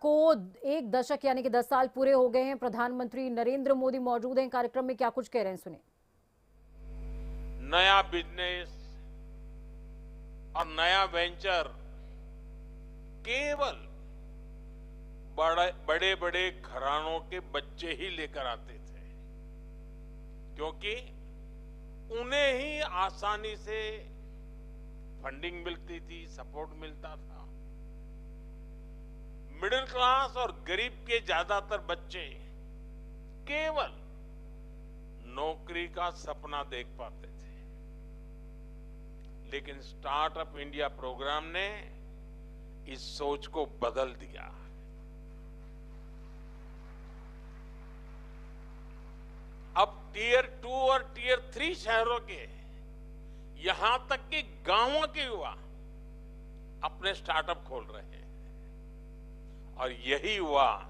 को 1 दशक यानी कि 10 साल पूरे हो गए हैं। प्रधानमंत्री नरेंद्र मोदी मौजूद हैं कार्यक्रम में, क्या कुछ कह रहे हैं सुने। नया बिजनेस और नया वेंचर केवल बड़े बड़े घरानों के बच्चे ही लेकर आते थे, क्योंकि उन्हें ही आसानी से फंडिंग मिलती थी, सपोर्ट मिलता था। मिडिल क्लास और गरीब के ज्यादातर बच्चे केवल नौकरी का सपना देख पाते थे, लेकिन स्टार्टअप इंडिया प्रोग्राम ने इस सोच को बदल दिया। अब टियर 2 और टियर 3 शहरों के, यहां तक कि गांवों के युवा अपने स्टार्टअप खोल रहे हैं, और यही युवा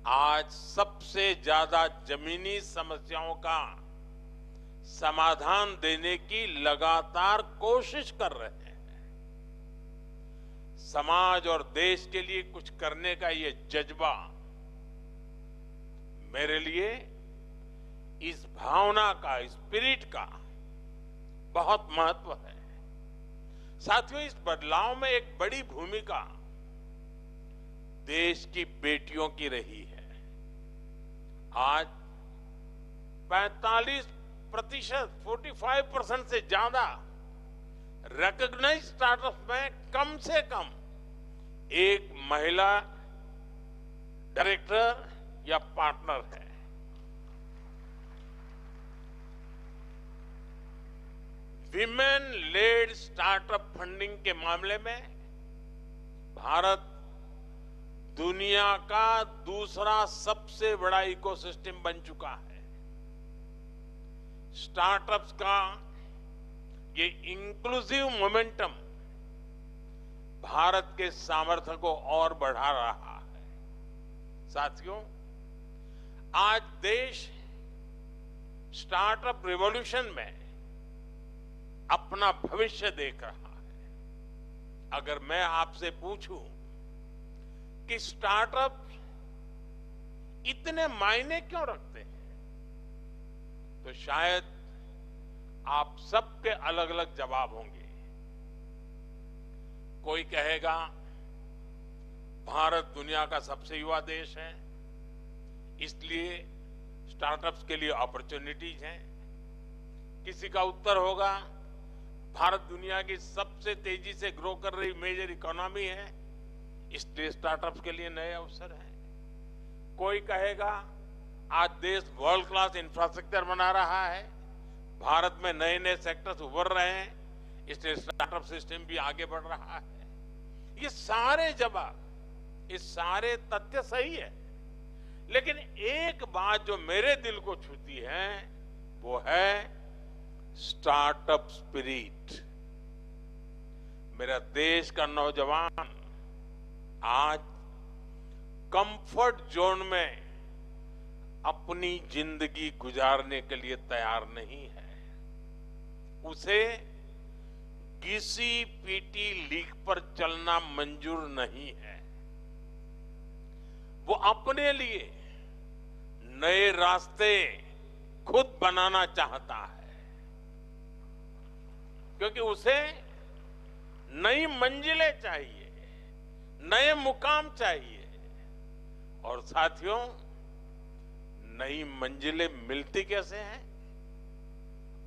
आज सबसे ज्यादा जमीनी समस्याओं का समाधान देने की लगातार कोशिश कर रहे हैं। समाज और देश के लिए कुछ करने का ये जज्बा मेरे लिए इस भावना का, इस स्पिरिट का बहुत महत्व है। साथियों, इस बदलाव में एक बड़ी भूमिका देश की बेटियों की रही है। आज 45% से ज्यादा रिकॉग्नाइज्ड स्टार्टअप में कम से कम एक महिला डायरेक्टर या पार्टनर है। विमेन लेड स्टार्टअप फंडिंग के मामले में भारत दुनिया का दूसरा सबसे बड़ा इकोसिस्टम बन चुका है। स्टार्टअप्स का ये इंक्लूसिव मोमेंटम भारत के सामर्थ्य को और बढ़ा रहा है। साथियों, आज देश स्टार्टअप रिवॉल्यूशन में अपना भविष्य देख रहा है। अगर मैं आपसे पूछूं कि स्टार्टअप इतने मायने क्यों रखते हैं, तो शायद आप सबके अलग अलग जवाब होंगे। कोई कहेगा भारत दुनिया का सबसे युवा देश है, इसलिए स्टार्टअप्स के लिए अपॉर्चुनिटीज हैं। किसी का उत्तर होगा भारत दुनिया की सबसे तेजी से ग्रो कर रही मेजर इकोनॉमी है, इसलिए स्टार्टअप्स के लिए नए अवसर हैं। कोई कहेगा आज देश वर्ल्ड क्लास इंफ्रास्ट्रक्चर बना रहा है, भारत में नए नए सेक्टर्स उभर रहे हैं, इसलिए स्टार्टअप सिस्टम भी आगे बढ़ रहा है। ये सारे जवाब, ये सारे तथ्य सही है, लेकिन एक बात जो मेरे दिल को छूती है वो है स्टार्टअप स्पिरिट। मेरा देश का नौजवान आज कंफर्ट जोन में अपनी जिंदगी गुजारने के लिए तैयार नहीं है। उसे किसी पीटी लीग पर चलना मंजूर नहीं है। वो अपने लिए नए रास्ते खुद बनाना चाहता है, क्योंकि उसे नई मंजिलें चाहिए, नए मुकाम चाहिए। और साथियों, नई मंजिलें मिलती कैसे हैं?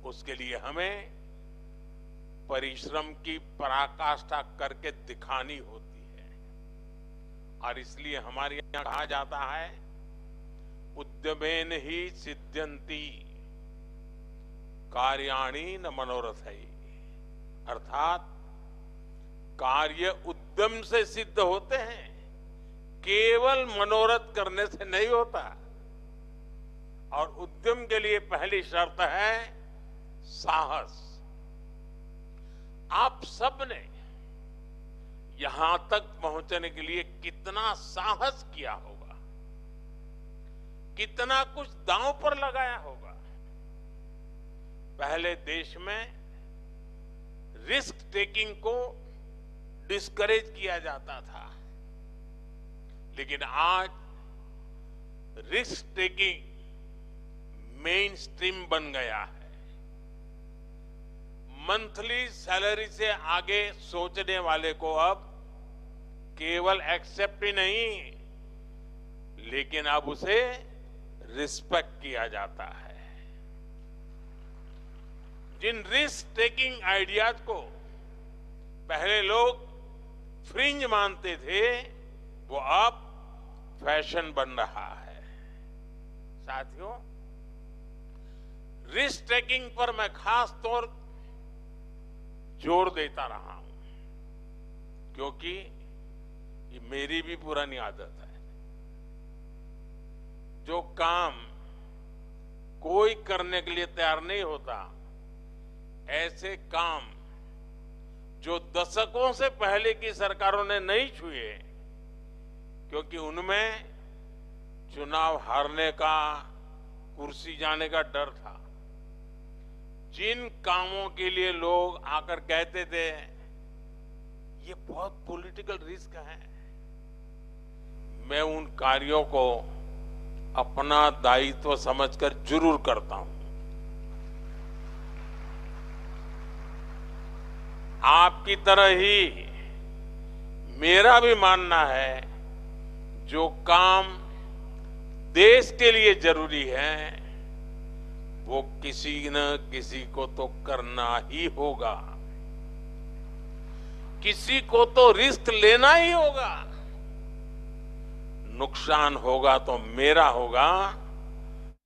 उसके लिए हमें परिश्रम की पराकाष्ठा करके दिखानी होती है। और इसलिए हमारे यहां कहा जाता है, उद्यमेन ही सिद्ध्यन्ति कार्याणि न मनोरथैः। अर्थात कार्य उद्यम से सिद्ध होते हैं, केवल मनोरथ करने से नहीं होता। और उद्यम के लिए पहली शर्त है साहस। आप सबने यहां तक पहुंचने के लिए कितना साहस किया होगा, कितना कुछ दांव पर लगाया होगा। पहले देश में रिस्क टेकिंग को डिस्करेज किया जाता था, लेकिन आज रिस्क टेकिंग मेन स्ट्रीम बन गया है। मंथली सैलरी से आगे सोचने वाले को अब केवल एक्सेप्ट ही नहीं, लेकिन अब उसे रिस्पेक्ट किया जाता है। जिन रिस्क टेकिंग आइडियाज को पहले लोग फ्रिंज मानते थे, वो अब फैशन बन रहा है। साथियों, रिस्क टेकिंग पर मैं खास तौर जोर देता रहा हूं, क्योंकि ये मेरी भी पुरानी आदत है। जो काम कोई करने के लिए तैयार नहीं होता, ऐसे काम जो दशकों से पहले की सरकारों ने नहीं छुए, क्योंकि उनमें चुनाव हारने का, कुर्सी जाने का डर था। जिन कामों के लिए लोग आकर कहते थे ये बहुत पॉलिटिकल रिस्क है, मैं उन कार्यों को अपना दायित्व समझकर जरूर करता हूं। आपकी तरह ही मेरा भी मानना है, जो काम देश के लिए जरूरी है वो किसी न किसी को तो करना ही होगा, किसी को तो रिस्क लेना ही होगा। नुकसान होगा तो मेरा होगा,